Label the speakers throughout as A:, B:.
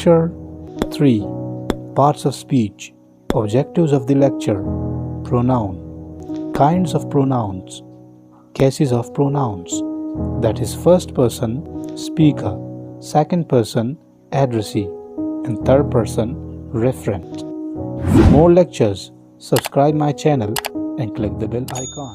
A: Lecture 3. Parts of speech. Objectives of the lecture. Pronoun. Kinds of pronouns. Cases of pronouns. That is first person, speaker, second person, addressee, and third person, referent. For more lectures, subscribe my channel and click the bell icon.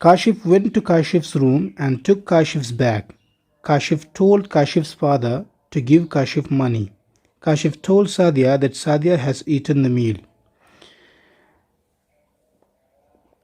B: Kashif went to Kashif's room and took Kashif's bag. Kashif told Kashif's father to give Kashif money. Kashif told Sadia that Sadia has eaten the meal.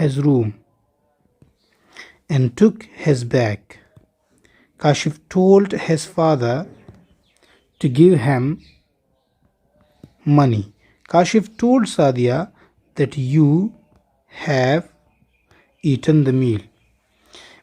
B: his room and took his bag. Kashif told his father to give him money. Kashif told Sadia that you have eaten the meal.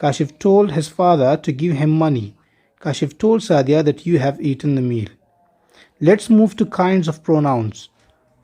B: Kashif told his father to give him money. Kashif told Sadia that you have eaten the meal. Let's move to kinds of pronouns.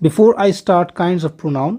B: Before I start kinds of pronoun,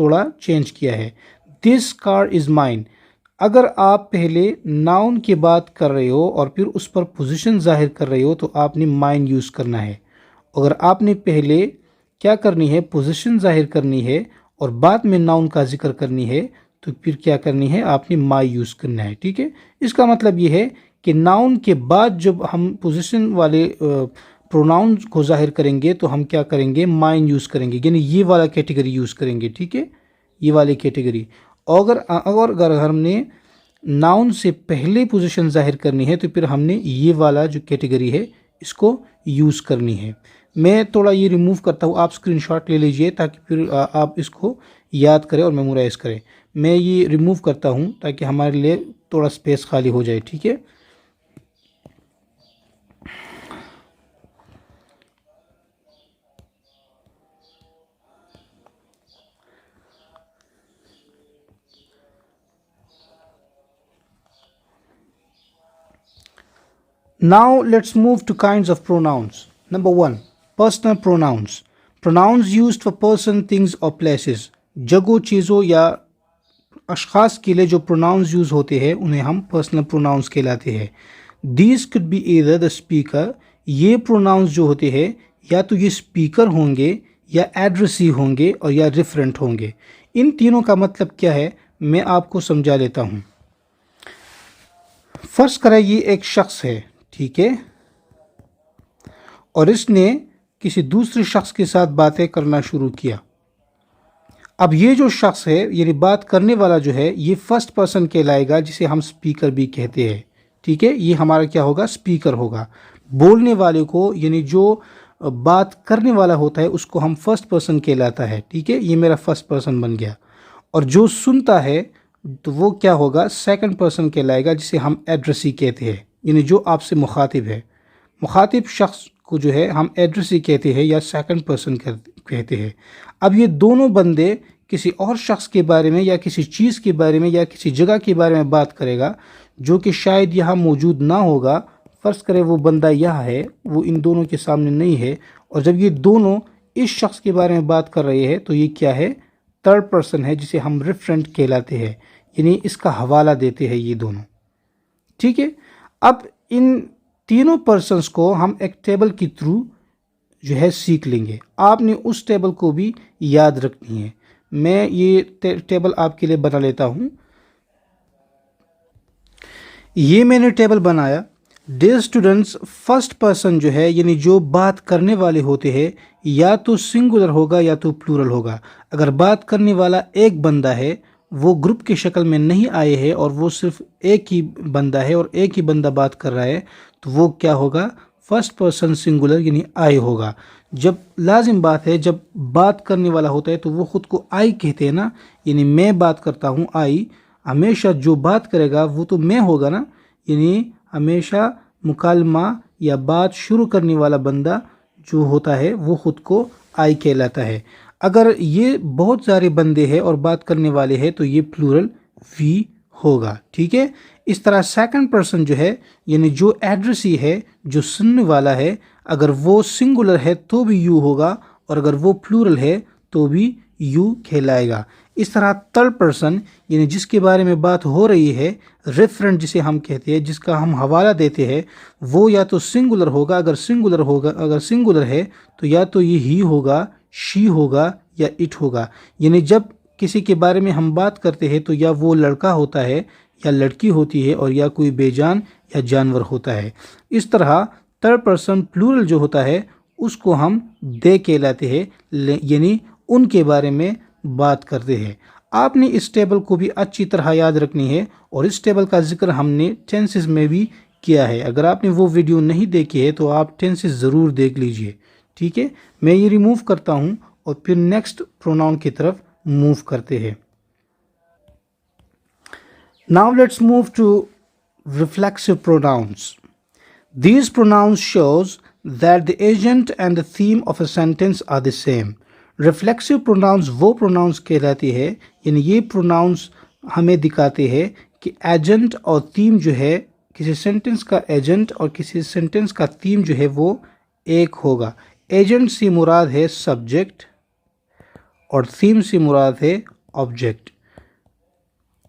B: تھوڑا change کیا ہے. دس کار is mine. اگر آپ پہلے noun کی بات کر رہے ہو اور پھر اس پر پوزیشن ظاہر کر رہے ہو تو آپ نے مائن یوز کرنا ہے. اگر آپ نے پہلے کیا کرنی ہے، پوزیشن ظاہر کرنی ہے اور بعد میں ناؤن کا ذکر کرنی ہے تو پھر کیا کرنی ہے، آپ نے مائی یوز کرنا ہے. ٹھیک ہے، اس کا مطلب یہ ہے کہ ناؤن کے بعد جب ہم پوزیشن والے پروناؤن کو ظاہر کریں گے تو ہم کیا کریں گے، مائن یوز کریں گے، یعنی یہ والا کیٹیگری یوز کریں گے. ٹھیک ہے، یہ والی کیٹیگری. اگر ہم نے ناؤن سے پہلے پوزیشن ظاہر کرنی ہے تو پھر ہم نے یہ والا جو کیٹیگری ہے اس کو یوز کرنی ہے. میں تھوڑا یہ ریموو کرتا ہوں، آپ اسکرین شاٹ لے لیجئے تاکہ پھر آپ اس کو یاد کریں اور میمورائز کریں. میں یہ ریموو کرتا ہوں تاکہ ہمارے لیے تھوڑا سپیس خالی ہو جائے. ٹھیک ہے، Now let's move to kinds of pronouns. Number 1, personal pronouns. Pronouns used for person, things or places. جگہوں، چیزوں یا اشخاص کے لیے جو pronouns یوز ہوتے ہیں انہیں ہم personal pronouns کہلاتے ہیں. These could be either the speaker. یہ pronouns جو ہوتے ہیں یا تو یہ اسپیکر ہوں گے یا ایڈریسی ہوں گے اور یا ریفرنٹ ہوں گے. ان تینوں کا مطلب کیا ہے میں آپ کو سمجھا لیتا ہوں. فرض کریں یہ ایک شخص ہے، ٹھیک ہے، اور اس نے کسی دوسرے شخص کے ساتھ باتیں کرنا شروع کیا. اب یہ جو شخص ہے یعنی بات کرنے والا جو ہے یہ فرسٹ پرسن کہلائے گا جسے ہم سپیکر بھی کہتے ہیں. ٹھیک ہے، یہ ہمارا کیا ہوگا، سپیکر ہوگا. بولنے والے کو یعنی جو بات کرنے والا ہوتا ہے اس کو ہم فرسٹ پرسن کہلاتا ہے. ٹھیک ہے، یہ میرا فرسٹ پرسن بن گیا. اور جو سنتا ہے تو وہ کیا ہوگا، سیکنڈ پرسن کہلائے گا جسے ہم ایڈریسی کہتے ہیں، یعنی جو آپ سے مخاطب ہے. مخاطب شخص کو جو ہے ہم ایڈریسی کہتے ہیں یا سیکنڈ پرسن کہتے ہیں. اب یہ دونوں بندے کسی اور شخص کے بارے میں یا کسی چیز کے بارے میں یا کسی جگہ کے بارے میں بات کرے گا جو کہ شاید یہاں موجود نہ ہوگا. فرض کرے وہ بندہ یہاں ہے، وہ ان دونوں کے سامنے نہیں ہے، اور جب یہ دونوں اس شخص کے بارے میں بات کر رہے ہیں تو یہ کیا ہے، تھرڈ پرسن ہے جسے ہم ریفرنٹ کہلاتے ہیں، یعنی اس کا حوالہ دیتے ہیں یہ دونوں. ٹھیک ہے، اب ان تینوں پرسنس کو ہم ایک ٹیبل کے تھرو جو ہے سیکھ لیں گے. آپ نے اس ٹیبل کو بھی یاد رکھنی ہے. میں یہ ٹیبل آپ کے لیے بنا لیتا ہوں. یہ میں نے ٹیبل بنایا. ڈیئر اسٹوڈنٹس، فرسٹ پرسن جو ہے یعنی جو بات کرنے والے ہوتے ہیں یا تو سنگولر ہوگا یا تو پلورل ہوگا. اگر بات کرنے والا ایک بندہ ہے، وہ گروپ کی شکل میں نہیں آئے ہیں اور وہ صرف ایک ہی بندہ ہے اور ایک ہی بندہ بات کر رہا ہے تو وہ کیا ہوگا، فرسٹ پرسن سنگولر یعنی آئی ہوگا. جب لازم بات ہے جب بات کرنے والا ہوتا ہے تو وہ خود کو آئی کہتے ہیں نا، یعنی میں بات کرتا ہوں آئی. ہمیشہ جو بات کرے گا وہ تو میں ہوگا نا، یعنی ہمیشہ مکالمہ یا بات شروع کرنے والا بندہ جو ہوتا ہے وہ خود کو آئی کہلاتا ہے. اگر یہ بہت سارے بندے ہیں اور بات کرنے والے ہیں تو یہ پلورل وی ہوگا. ٹھیک ہے، اس طرح سیکنڈ پرسن جو ہے یعنی جو ایڈریسی ہے، جو سننے والا ہے، اگر وہ سنگولر ہے تو بھی یو ہوگا اور اگر وہ پلورل ہے تو بھی یو کہلائے گا. اس طرح تھرڈ پرسن یعنی جس کے بارے میں بات ہو رہی ہے، ریفرنٹ جسے ہم کہتے ہیں، جس کا ہم حوالہ دیتے ہیں، وہ یا تو سنگولر ہوگا. اگر سنگولر ہے تو یا تو یہ ہی ہوگا، شی ہوگا یا اٹ ہوگا. یعنی جب کسی کے بارے میں ہم بات کرتے ہیں تو یا وہ لڑکا ہوتا ہے یا لڑکی ہوتی ہے اور یا کوئی بے جان یا جانور ہوتا ہے. اس طرح تھرڈ پرسن پلورل جو ہوتا ہے اس کو ہم دے کہلاتے ہیں، یعنی ان کے بارے میں بات کرتے ہیں. آپ نے اس ٹیبل کو بھی اچھی طرح یاد رکھنی ہے اور اس ٹیبل کا ذکر ہم نے ٹینسز میں بھی کیا ہے. اگر آپ نے وہ ویڈیو نہیں دیکھی ہے تو آپ ٹینسز ضرور دیکھ لیجئے. ٹھیک ہے، میں یہ ریموو کرتا ہوں اور پھر نیکسٹ پروناؤن کی طرف موو کرتے ہیں. Now let's move to reflexive pronouns. These pronouns shows that the agent and the theme of a sentence are the same. Reflexive pronouns وہ pronouns کہلاتے ہیں، یعنی یہ pronouns ہمیں دکھاتے ہیں کہ ایجنٹ اور تھیم جو ہے، کسی سینٹنس کا ایجنٹ اور کسی سینٹنس کا تھیم جو ہے وہ ایک ہوگا. ایجنٹ سے مراد ہے سبجیکٹ اور تھیم سے مراد ہے آبجیکٹ۔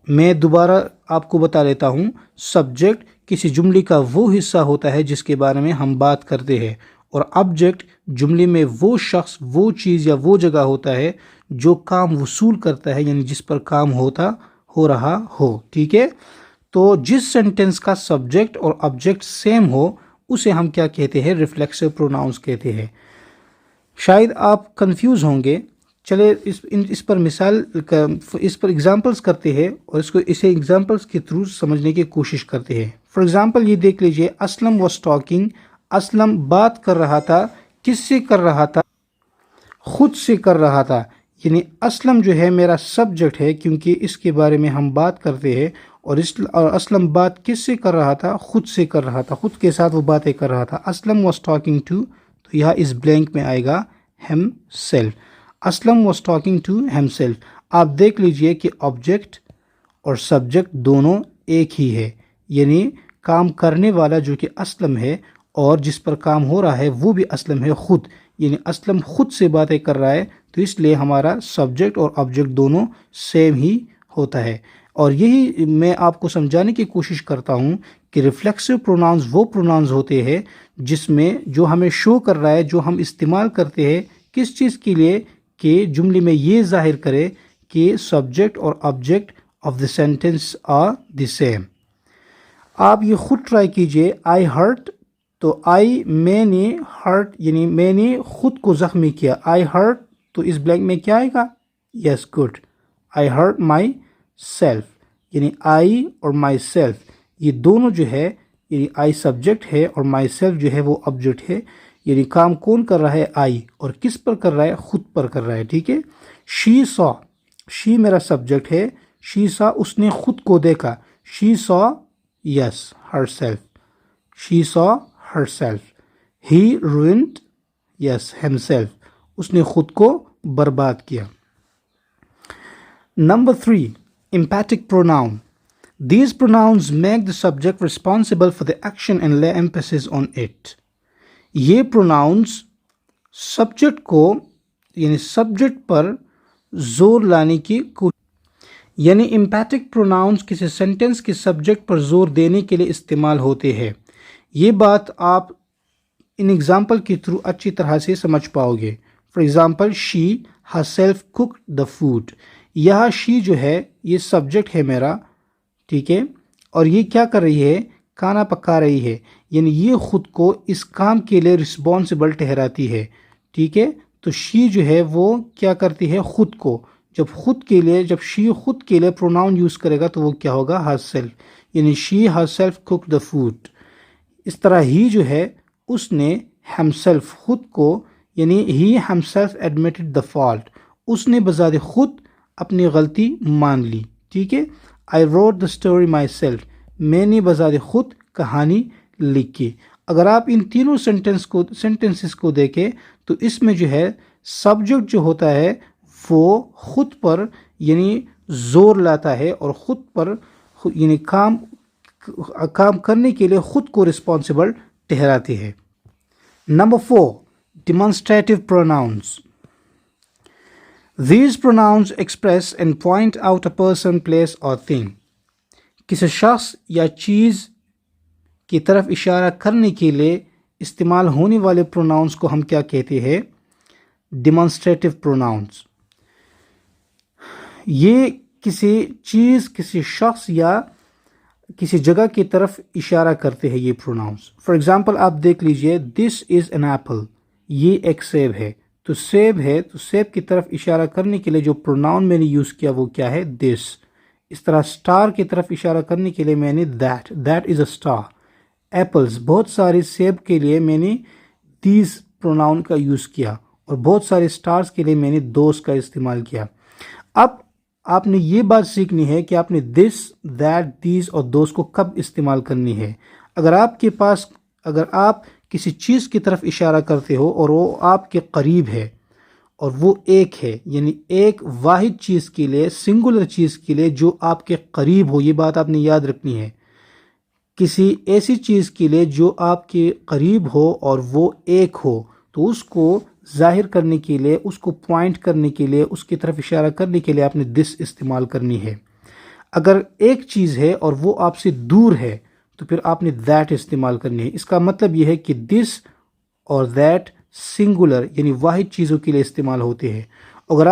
B: میں دوبارہ آپ کو بتا لیتا ہوں، سبجیکٹ کسی جملے کا وہ حصہ ہوتا ہے جس کے بارے میں ہم بات کرتے ہیں، اور آبجیکٹ جملے میں وہ شخص، وہ چیز یا وہ جگہ ہوتا ہے جو کام وصول کرتا ہے، یعنی جس پر کام ہو رہا ہو، ٹھیک ہے؟ تو جس سینٹنس کا سبجیکٹ اور آبجیکٹ سیم ہو اسے ہم کیا کہتے ہیں؟ ریفلیکسو پروناؤنس کہتے ہیں۔ شاید آپ کنفیوز ہوں گے، چلے اس پر ایگزامپلس کرتے ہیں اور اسے ایگزامپلس کے تھرو سمجھنے کی کوشش کرتے ہیں۔ فار ایگزامپل یہ دیکھ لیجئے، اسلم واز ٹاکنگ، اسلم بات کر رہا تھا، کس سے کر رہا تھا؟ خود سے کر رہا تھا، یعنی اسلم جو ہے میرا سبجیکٹ ہے کیونکہ اس کے بارے میں ہم بات کرتے ہیں، اور اسلم بات کس سے کر رہا تھا؟ خود سے کر رہا تھا، خود کے ساتھ وہ باتیں کر رہا تھا۔ اسلم واز ٹاکنگ ٹو، تو یہاں اس بلینک میں آئے گا himself. Aslam was talking to himself. آپ دیکھ لیجئے کہ آبجیکٹ اور سبجیکٹ دونوں ایک ہی ہے، یعنی کام کرنے والا جو کہ اسلم ہے اور جس پر کام ہو رہا ہے وہ بھی اسلم ہے، خود، یعنی اسلم خود سے باتیں کر رہا ہے، تو اس لیے ہمارا سبجیکٹ اور آبجیکٹ دونوں سیم ہی ہوتا ہے۔ اور یہی میں آپ کو سمجھانے کی کوشش کرتا ہوں کہ ریفلیکسو پروناؤنز وہ پروناؤنز ہوتے ہیں جس میں جو ہمیں شو کر رہا ہے، جو ہم استعمال کرتے ہیں کس چیز کے لیے، کہ جملے میں یہ ظاہر کرے کہ سبجیکٹ اور object of the sentence are the same. آپ یہ خود ٹرائی کیجئے، آئی ہرٹ، تو میں نے ہرٹ یعنی میں نے خود کو زخمی کیا، آئی ہرٹ، تو اس بلینک میں کیا آئے گا؟ Yes, good, I hurt myself, یعنی آئی اور مائی سیلف یہ دونوں جو ہے، یعنی آئی سبجیکٹ ہے اور مائی سیلف جو ہے وہ آبجیکٹ ہے، یعنی کام کون کر رہا ہے؟ آئی، اور کس پر کر رہا ہے؟ خود پر کر رہا ہے، ٹھیک ہے؟ شی سا، شی میرا سبجیکٹ ہے، شی سا اس نے خود کو دیکھا، شی سا، یس، ہر سیلف، شی سا ہر سیلف۔ ہی روئنڈ، یس، ہم سیلف، اس نے خود کو برباد کیا۔ Number 3, emphatic pronoun. These pronouns make the subject responsible for the action and lay emphasis on it. یہ pronouns سبجیکٹ کو یعنی سبجیکٹ پر زور لانے کی یعنی emphatic pronouns کسی سینٹنس کے سبجیکٹ پر زور دینے کے لیے استعمال ہوتے ہیں۔ یہ بات آپ ان ایگزامپل کے تھرو اچھی طرح سے سمجھ پاؤ گے۔ For example, she herself cooked the food، یہاں شی جو ہے یہ سبجیکٹ ہے میرا، ٹھیک ہے، اور یہ کیا کر رہی ہے؟ کھانا پکا رہی ہے، یعنی یہ خود کو اس کام کے لیے رسپانسبل ٹھہراتی ہے، ٹھیک ہے؟ تو شی جو ہے وہ کیا کرتی ہے؟ خود کو، جب شی خود کے لیے پروناؤن یوز کرے گا تو وہ کیا ہوگا؟ herself، یعنی شی herself cooked the food۔ اس طرح ہی جو ہے اس نے himself خود کو، یعنی he himself admitted the fault، اس نے بذات خود اپنی غلطی مان لی، ٹھیک ہے؟ I wrote the story myself، میں نے بذات خود کہانی لکھی۔ اگر آپ ان تینوں سینٹنسز کو دیکھیں تو اس میں جو ہے سبجیکٹ جو ہوتا ہے وہ خود پر یعنی زور لاتا ہے اور خود پر یعنی کام کرنے کے لیے خود کو رسپانسبل ٹھہراتے ہیں۔ Number 4, demonstrative pronouns. These pronouns express and point out a person, place or thing. کسی شخص یا چیز کی طرف اشارہ کرنے کے لیے استعمال ہونے والے پروناؤنس کو ہم کیا کہتے ہیں؟ ڈیمانسٹریٹو پروناؤنس۔ یہ کسی چیز، کسی شخص یا کسی جگہ کی طرف اشارہ کرتے ہیں یہ پروناؤنس۔ فار ایگزامپل آپ دیکھ لیجئے، دس از این ایپل، یہ ایک سیب ہے، تو سیب ہے تو سیب کی طرف اشارہ کرنے کے لیے جو پروناؤن میں نے یوز کیا وہ کیا ہے؟ دس۔ اس طرح اسٹار کی طرف اشارہ کرنے کے لیے میں نے that is a star. Apples, بہت سارے سیب کے لیے میں نے دیز پروناؤن کا یوز کیا، اور بہت سارے اسٹارز کے لیے میں نے دوز کا استعمال کیا۔ اب آپ نے یہ بات سیکھنی ہے کہ آپ نے دس، دیٹ، دیز اور دوز کو کب استعمال کرنی ہے۔ اگر آپ کسی چیز کی طرف اشارہ کرتے ہو اور وہ آپ کے قریب ہے اور وہ ایک ہے، یعنی ایک واحد چیز کے لیے، سنگولر چیز کے لیے جو آپ کے قریب ہو، یہ بات آپ نے یاد رکھنی ہے۔ کسی ایسی چیز کے لیے جو آپ کے قریب ہو اور وہ ایک ہو، تو اس کو ظاہر کرنے کے لیے، اس کو پوائنٹ کرنے کے لیے، اس کی طرف اشارہ کرنے کے لیے آپ نے دس استعمال کرنی ہے۔ اگر ایک چیز ہے اور وہ آپ سے دور ہے تو پھر آپ نے دیٹ استعمال کرنی ہے۔ اس کا مطلب یہ ہے کہ دس اور دیٹ سنگولر یعنی واحد چیزوں کے لیے استعمال ہوتے ہیں۔ اگر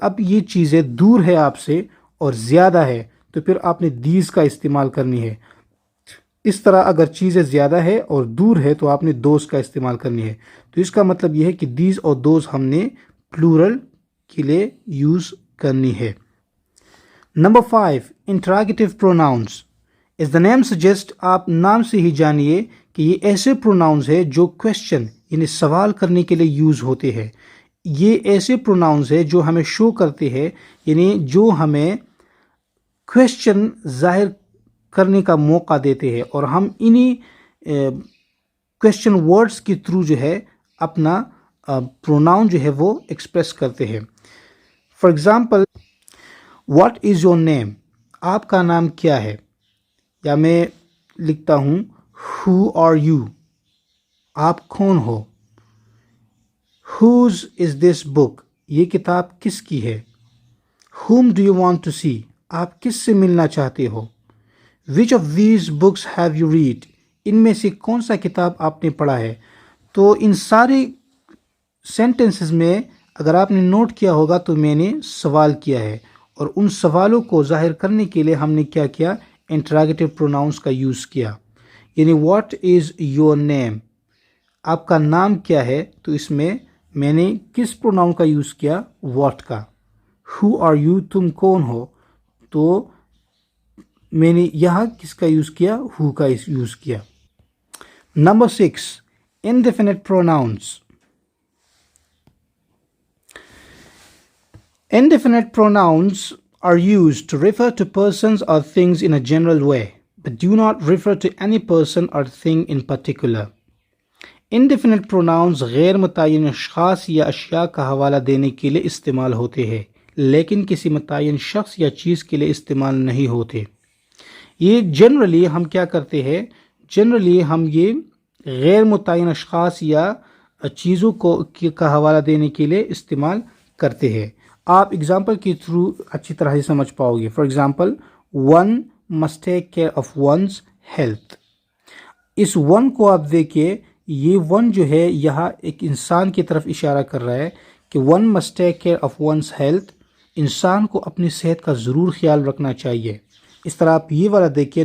B: اب یہ چیزیں دور ہے آپ سے اور زیادہ ہے تو پھر آپ نے دیز کا استعمال کرنی ہے۔ اس طرح اگر چیزیں زیادہ ہے اور دور ہے تو آپ نے دوز کا استعمال کرنی ہے۔ تو اس کا مطلب یہ ہے کہ دیز اور دوز ہم نے پلورل کے لیے یوز کرنی ہے۔ Number 5 interrogative pronouns. as the name suggest، آپ نام سے ہی جانیے کہ یہ ایسے پروناؤنس ہے جو کویسچن یعنی سوال کرنے کے لیے یوز ہوتے ہیں۔ یہ ایسے پروناؤنس ہے جو ہمیں شو کرتے ہیں، یعنی جو ہمیں کویسچن ظاہر کرنے کا موقع دیتے ہیں، اور ہم انہی کویسچن ورڈز کے تھرو جو ہے اپنا پروناؤن جو ہے وہ ایکسپریس کرتے ہیں۔ For example, what is your name? آپ کا نام کیا ہے؟ یا میں لکھتا ہوں ہو آر یو؟ آپ کون ہو؟ ہوز از دس بک؟ یہ کتاب کس کی ہے؟ Whom do you want to see? آپ کس سے ملنا چاہتے ہو؟ Which of these books have you read? ان میں سے کون سا کتاب آپ نے پڑھا ہے؟ تو ان سارے سینٹنسز میں اگر آپ نے نوٹ کیا ہوگا تو میں نے سوال کیا ہے، اور ان سوالوں کو ظاہر کرنے کے لیے ہم نے کیا کیا؟ انٹراگیٹیو پروناؤنس کا یوز کیا۔ یعنی واٹ از یور نیم؟ آپ کا نام کیا ہے؟ تو اس میں نے کس پروناؤن کا یوز کیا؟ واٹ کا۔ Who are you? تم کون ہو؟ تو میں نے یہاں کس کا یوز کیا؟ ہو کا یوز کیا۔ Number 6 indefinite pronouns. Indefinite pronouns are used to refer to persons or things in a general way, but do not refer to any person or thing in particular. Indefinite pronouns غیر متعین اشخاص یا اشیاء کا حوالہ دینے کے لیے استعمال ہوتے ہیں، لیکن کسی متعین شخص یا چیز کے لیے استعمال نہیں ہوتے۔ یہ جنرلی ہم کیا کرتے ہیں؟ جنرلی ہم یہ غیر متعین اشخاص یا چیزوں کا حوالہ دینے کے لیے استعمال کرتے ہیں۔ آپ اگزامپل کے تھرو اچھی طرح سے سمجھ پاؤ گے۔ For example, one must take care of one's health. اس ون کو آپ دیکھیے، یہ ون جو ہے یہاں ایک انسان کی طرف اشارہ کر رہا ہے کہ one must take care of one's health, انسان کو اپنی صحت کا ضرور خیال رکھنا چاہیے۔ اس طرح آپ یہ والا دیکھیے،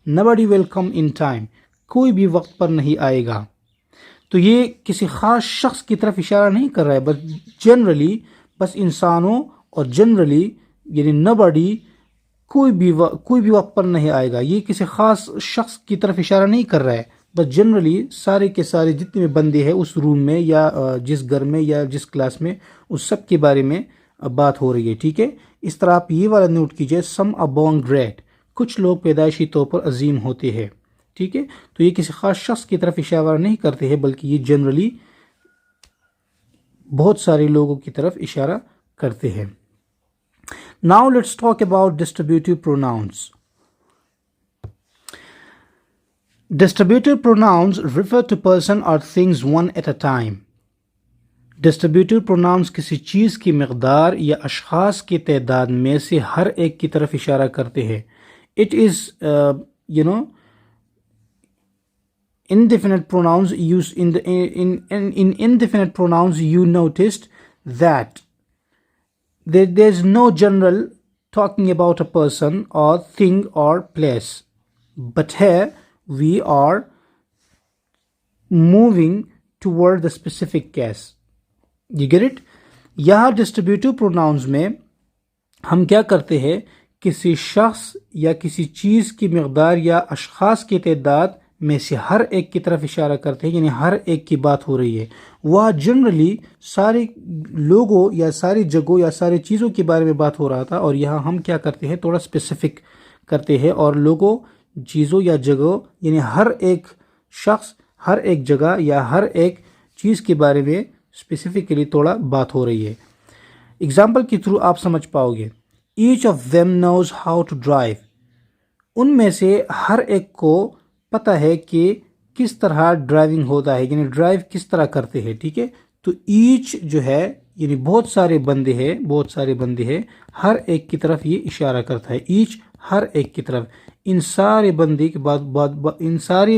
B: nobody will come in time، کوئی بھی وقت پر نہیں آئے گا۔ تو یہ کسی خاص شخص کی طرف اشارہ نہیں کر رہا ہے، بس جنرلی بس انسانوں، اور جنرلی یعنی nobody کوئی بھی وقت پر نہیں آئے گا۔ یہ کسی خاص شخص کی طرف اشارہ نہیں کر رہا ہے، بس جنرلی سارے کے سارے جتنے بندے ہیں اس روم میں یا جس گھر میں یا جس کلاس میں، اس سب کے بارے میں بات ہو رہی ہے، ٹھیک ہے۔ اس طرح آپ یہ والا نوٹ کیجئے، سم are born great، کچھ لوگ پیدائشی طور پر عظیم ہوتے ہیں، ٹھیک ہے۔ تو یہ کسی خاص شخص کی طرف اشارہ نہیں کرتے ہیں، بلکہ یہ جنرلی بہت سارے لوگوں کی طرف اشارہ کرتے ہیں۔ Now let's talk about distributive pronouns. Distributive pronouns refer to person or things one at a time. Distributive pronouns کسی چیز کی مقدار یا اشخاص کی تعداد میں سے ہر ایک کی طرف اشارہ کرتے ہیں۔ It is indefinite pronouns used in indefinite pronouns you noticed that there's no general talking about a person or thing or place, but here we are moving toward the specific case. You get it? یہاں distributive pronouns میں ہم کیا کرتے ہیں؟ کسی شخص یا کسی چیز کی مقدار یا اشخاص کی تعداد میں سے ہر ایک کی طرف اشارہ کرتے ہیں، یعنی ہر ایک کی بات ہو رہی ہے۔ وہ جنرلی سارے لوگوں یا ساری جگہوں یا ساری چیزوں کے بارے میں بات ہو رہا تھا، اور یہاں ہم کیا کرتے ہیں؟ تھوڑا اسپیسیفک کرتے ہیں، اور لوگوں، چیزوں یا جگہوں یعنی ہر ایک شخص، ہر ایک جگہ یا ہر ایک چیز کے بارے میں اسپیسیفکلی تھوڑا بات ہو رہی ہے۔ اگزامپل کے تھرو آپ سمجھ پاؤ گے۔ Each of them knows how to drive، ان میں سے ہر ایک کو پتہ ہے کہ کس طرح ڈرائیونگ ہوتا ہے، یعنی ڈرائیو کس طرح کرتے ہیں، ٹھیک ہے. تو ایچ جو ہے یعنی بہت سارے بندے ہیں، ہر ایک کی طرف یہ اشارہ کرتا ہے. ایچ ہر ایک کی طرف، ان سارے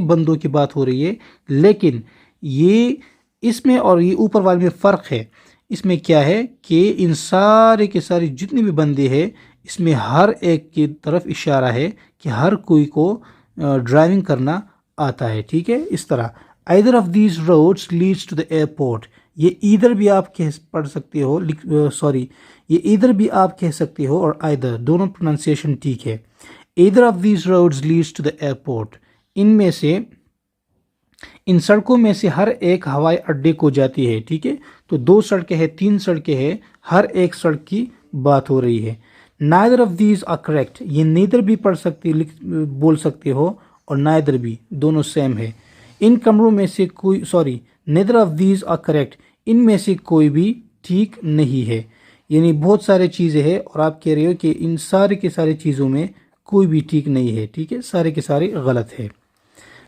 B: بندوں کی بات ہو رہی ہے. لیکن یہ اس میں اور یہ اوپر والے میں فرق ہے. اس میں کیا ہے کہ ان سارے کے سارے جتنے بھی بندے ہیں اس میں ہر ایک کی طرف اشارہ ہے کہ ہر کوئی کو ڈرائیونگ کرنا آتا ہے، ٹھیک ہے. اس طرح either of these roads leads to the airport. یہ either بھی آپ پڑھ سکتے ہو، یہ either بھی آپ کہہ سکتے ہو اور either دونوں پروننسیشن ٹھیک ہے. either of these roads leads to the airport. ان سڑکوں میں سے ہر ایک ہوائی اڈے کو جاتی ہے، ٹھیک ہے. تو 2 سڑکیں ہیں، 3 سڑکیں ہیں، ہر ایک سڑک کی بات ہو رہی ہے. neither of these are correct. یہ neither بھی بول سکتے ہو اور neither بھی، دونوں سیم ہے. ان کمروں میں سے کوئی neither of these are correct. ان میں سے کوئی بھی ٹھیک نہیں ہے. یعنی بہت سارے چیزیں ہیں اور آپ کہہ رہے ہو کہ ان سارے کے سارے چیزوں میں کوئی بھی ٹھیک نہیں ہے، ٹھیک ہے، سارے کے سارے غلط ہے.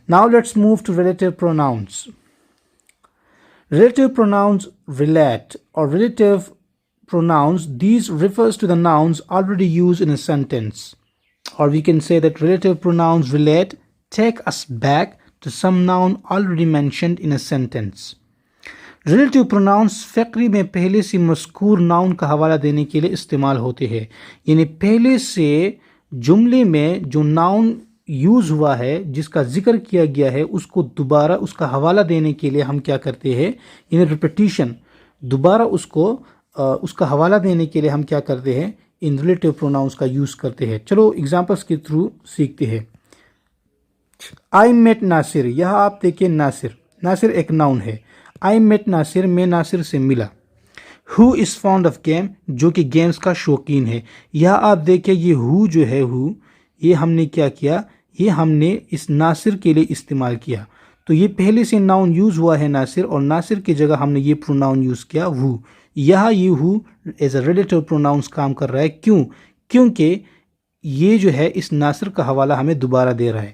B: Now let's move to relative pronouns. Relative pronouns relate or relative pronouns, these refers to the nouns already used in a sentence. Or we can say that relative pronouns relate, take us back to some noun already mentioned in a sentence. Relative pronouns فقری میں پہلے سے مذکور noun کا حوالہ دینے کے لیے استعمال ہوتے ہیں. یعنی پہلے سے جملے میں جو ناؤن یوز ہوا ہے، جس کا ذکر کیا گیا ہے، اس کو دوبارہ اس کا حوالہ دینے کے لیے ہم کیا کرتے ہیں، یعنی ریپیٹیشن، دوبارہ اس کا حوالہ دینے کے لیے ہم کیا کرتے ہیں، ان ریلیٹیو پروناؤنس کا یوز کرتے ہیں. چلو ایگزامپلس کے تھرو سیکھتے ہیں. I met ناصر. یہاں آپ دیکھیں ناصر ایک ناؤن ہے. I met ناصر، میں ناصر سے ملا. Who is fond of game، جو کہ گیمز کا شوقین ہے. یہاں آپ دیکھیں یہ who جو ہے یہ ہم نے کیا کیا، یہ ہم نے اس ناصر کے لیے استعمال کیا. تو یہ پہلے سے ناؤن یوز ہوا ہے ناصر، اور ناصر کی جگہ ہم نے یہ پروناؤن یوز کیا who. یہاں یہ who is a relative pronoun کام کر رہا ہے. کیونکہ یہ جو ہے اس ناصر کا حوالہ ہمیں دوبارہ دے رہا ہے.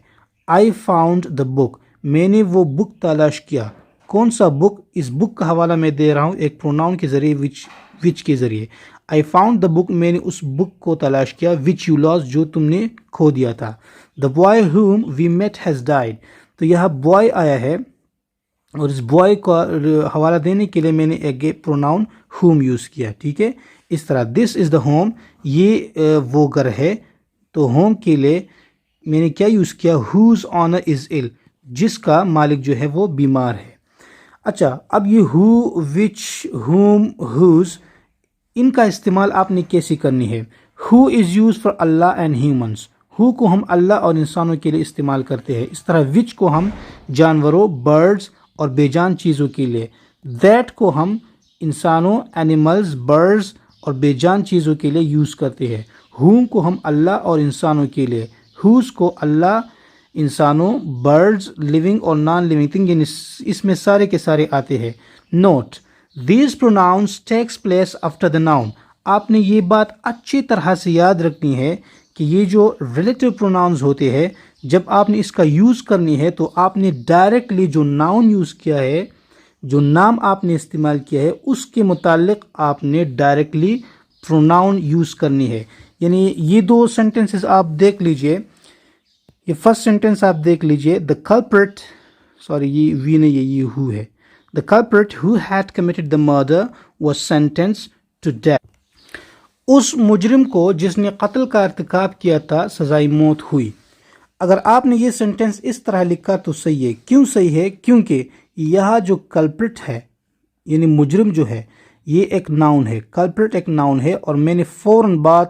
B: I found the book، میں نے وہ بک تلاش کیا. کون سا بک؟ اس بک کا حوالہ میں دے رہا ہوں ایک پروناؤن کے ذریعے which کے ذریعے. I found the book، میں نے اس بک کو تلاش کیا. which you lost، جو تم نے کھو دیا تھا. The boy whom we met has died، تو یہاں boy آیا ہے اور اس boy کو حوالہ دینے کے لیے میں نے ایک پروناؤن whom یوز کیا، ٹھیک ہے. اس طرح this is the home، یہ وہ گھر ہے. تو home کے لیے میں نے کیا یوز کیا، whose owner is ill، جس کا مالک جو ہے وہ بیمار ہے. اچھا، اب یہ who، which، whom، whose، ان کا استعمال آپ نے کیسی کرنی ہے. who is used for Allah and humans، who کو ہم اللہ اور انسانوں کے لیے استعمال کرتے ہیں. اس طرح which کو ہم جانوروں، birds اور بے جان چیزوں کے لیے. that کو ہم انسانوں، animals، birds اور بے جان چیزوں کے لیے یوز کرتے ہیں. whom کو ہم اللہ اور انسانوں کے لیے. whose کو اللہ، انسانوں، برڈز، لیونگ اور نان لیونگ تھنگ، یعنی اس میں سارے کے سارے آتے ہیں. Note, these pronouns take place after the noun. آپ نے یہ بات اچھی طرح سے یاد رکھنی ہے کہ یہ جو ریلیٹیو پروناؤنز ہوتے ہیں، جب آپ نے اس کا یوز کرنی ہے تو آپ نے ڈائریکٹلی جو ناؤن یوز کیا ہے، جو نام آپ نے استعمال کیا ہے، اس کے متعلق آپ نے ڈائریکٹلی پروناؤن یوز کرنی ہے. یعنی یہ 2 سینٹنسز آپ دیکھ لیجئے. یہ فرسٹ سینٹنس آپ دیکھ لیجئے. دا کلپریٹ، یہ وی نہیں ہے، یہ ہو ہے. The culprit who had committed the murder was sentenced to death. اس مجرم کو جس نے قتل کا ارتکاب کیا تھا سزائے موت ہوئی. اگر آپ نے یہ سینٹنس اس طرح لکھا تو صحیح ہے. کیوں صحیح ہے؟ کیونکہ یہاں جو کلپریٹ ہے یعنی مجرم جو ہے، یہ ایک ناؤن ہے. کلپریٹ ایک ناؤن ہے، اور میں نے فوراً بعد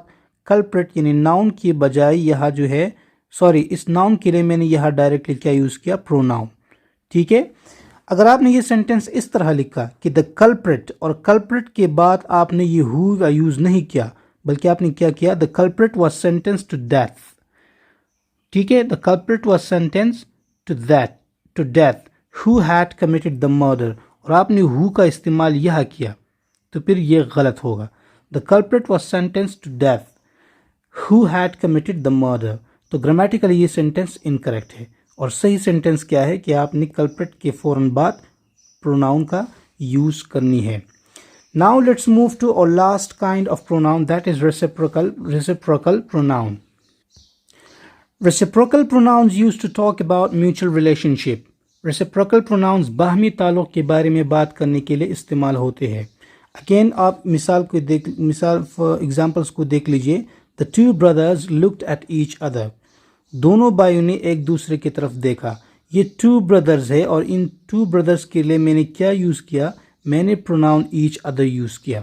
B: کلپریٹ یعنی ناؤن کی بجائے یہاں جو ہے اس ناؤن کے لیے میں نے یہاں ڈائریکٹلی کیا یوز کیا، پروناؤن. ٹھیک ہے. اگر آپ نے یہ سینٹنس اس طرح لکھا کہ دا کلپریٹ، اور کلپریٹ کے بعد آپ نے یہ ہو کا یوز نہیں کیا، بلکہ آپ نے کیا کیا، the culprit was sentenced to death. ٹھیک ہے. The culprit was sentenced to death who had committed the murder, اور آپ نے ہو کا استعمال یہاں کیا، تو پھر یہ غلط ہوگا. The culprit was sentenced to death who had committed the murder. تو گرامیٹیکلی یہ سینٹینس انکریکٹ ہے. اور صحیح سینٹینس کیا ہے کہ آپ نے کلپریٹ کے فوراً بعد پروناؤن کا یوز کرنی ہے. Now let's move to our last kind of pronoun, that is reciprocal pronoun. Reciprocal pronouns used to talk about mutual relationship. Reciprocal pronouns باہمی تعلق کے بارے میں بات کرنے کے لیے استعمال ہوتے ہیں. Again آپ مثال examples کو دیکھ لیجئے. The two brothers looked at each other. دونوں بھائیوں نے ایک دوسرے کی طرف دیکھا. یہ two brothers ہے اور ان two brothers کے لیے میں نے کیا یوز کیا؟ میں نے پروناؤن ایچ ادر یوز کیا.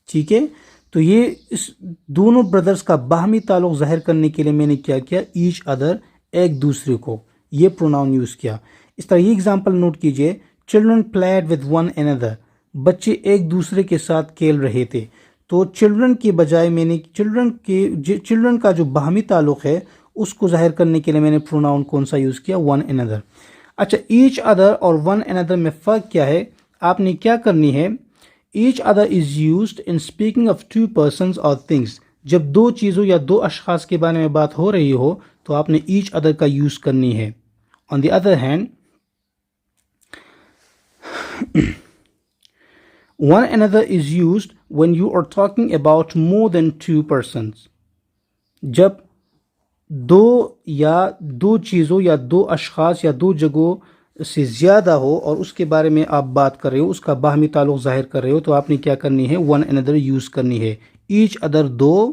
B: ٹھیک ہے، تو یہ اس دونوں بردرز کا باہمی تعلق ظاہر کرنے کے لیے میں نے کیا کیا؟ ایچ ادر، ایک دوسرے کو، یہ پروناؤن یوز کیا. اس طرح یہ اگزامپل نوٹ کیجئے. Children played with one another. بچے ایک دوسرے کے ساتھ کھیل رہے تھے. تو چلڈرن کے بجائے میں نے چلڈرن کا جو باہمی تعلق ہے اس کو ظاہر کرنے کے لیے میں نے پروناؤن کون سا یوز کیا؟ One another. اچھا، ایچ ادر اور ون another میں فرق کیا ہے؟ آپ نے کیا کرنی ہے؟ Each other is used in speaking of two persons اور تھنگس. جب دو چیزوں یا دو اشخاص کے بارے میں بات ہو رہی ہو تو آپ نے ایچ ادر کا یوز کرنی ہے. On the other hand one another is used when you are talking about more than two persons. جب دو چیزوں یا دو اشخاص یا دو جگہوں سے زیادہ ہو اور اس کے بارے میں آپ بات کر رہے ہو، اس کا باہمی تعلق ظاہر کر رہے ہو، تو آپ نے کیا کرنی ہے؟ ون another یوز کرنی ہے. ایچ ادر دو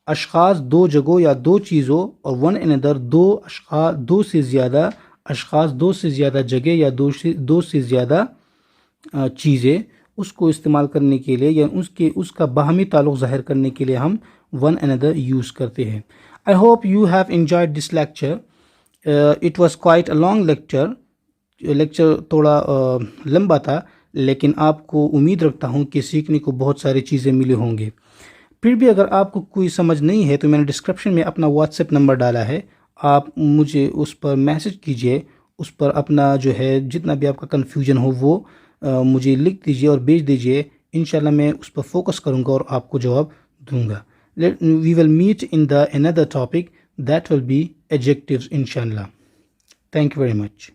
B: اشخاص، دو جگہوں یا دو چیزوں، اور ون another دو سے زیادہ اشخاص، دو سے زیادہ جگہ یا دو سے زیادہ چیزیں، اس کو استعمال کرنے کے لیے یا اس کا باہمی تعلق ظاہر کرنے کے لیے ہم ون another یوز کرتے ہیں. I hope you have enjoyed this lecture. It was quite a long lecture. Lecture تھوڑا لمبا تھا، لیکن آپ کو امید رکھتا ہوں کہ سیکھنے کو بہت ساری چیزیں ملی ہوں گی. پھر بھی اگر آپ کو کوئی سمجھ نہیں ہے تو میں نے ڈسکرپشن میں اپنا واٹس ایپ نمبر ڈالا ہے، آپ مجھے اس پر میسج کیجئے، اس پر اپنا جو ہے جتنا بھی آپ کا کنفیوژن ہو وہ مجھے لکھ دیجئے اور بھیج دیجئے. انشاءاللہ میں اس پر فوکس کروں گا اور آپ کو جواب دوں گا. We will meet in the another topic that will be adjectives inshallah. Thank you very much.